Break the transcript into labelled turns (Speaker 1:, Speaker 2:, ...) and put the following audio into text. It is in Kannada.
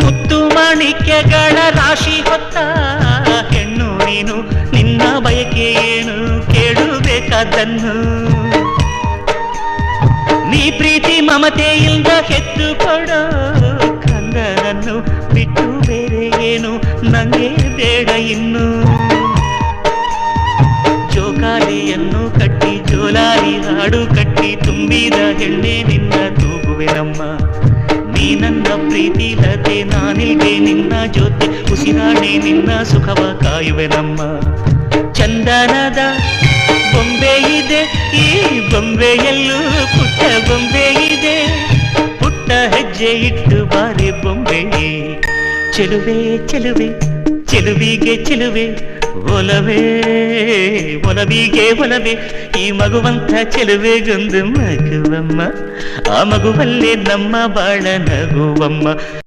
Speaker 1: ಮುತ್ತು ಮಾಣಿಕ್ಯಗಳ ರಾಶಿ ಹೊತ್ತ ಹೆಣ್ಣು ನೀನು, ನಿನ್ನ ಬಯಕೆ ಏನು ಕೇಳಬೇಕಾದನ್ನು. ನೀ ಪ್ರೀತಿ ಮಮತೆಯಿಂದ ಹೆತ್ತು ಕೊಡೋ ಕಂದನನ್ನು ಬಿಟ್ಟು ಬೇರೆ ಏನು ನಂಗೆ ಬೇಡ ಇನ್ನು. ಜೋಕಾಲಿಯನ್ನು ಕಟ್ಟಿ ಜೋಲಾಲಿ ಹಾಡು ಕಟ್ಟಿ ತುಂಬಿದ ಹೆಣ್ಣೆ ನಿನ್ನ ತೂಗುವೆನಮ್ಮ. ನೀ ನನ್ನ ಪ್ರೀತಿ ಲತೆ, ನಾನಿಲ್ದೆ ನಿನ್ನ ಜೊತೆ ಉಸಿರಾಣೆ ನಿನ್ನ ಸುಖವ ಕಾಯುವೆನಮ್ಮ. ಚಂದನದ ಬೊಂಬೆ ಇದೆ ಈ ಬೊಂಬೆಯಲ್ಲೂ ಪುಟ್ಟ ಬೊಂಬೆ ಇದೆ, ಪುಟ್ಟ ಹೆಜ್ಜೆ ಇಟ್ಟು ಬಾರಿ ಬೊಂಬೆ. ಚೆಲುವೆ ಚೆಲುವೆ ಚೆಲುವಿಗೆ ಚೆಲುವೆ, ಒಲವೇ ಒಲವಿಗೆ ಒಲವೇ, ಈ ಮಗುವಂತ ಚೆಲುವೆಗೊಂದು ಮಗುವಮ್ಮ. ಆ ಮಗುವಲ್ಲೇ ನಮ್ಮ ಬಾಳ ನಗುವಮ್ಮ.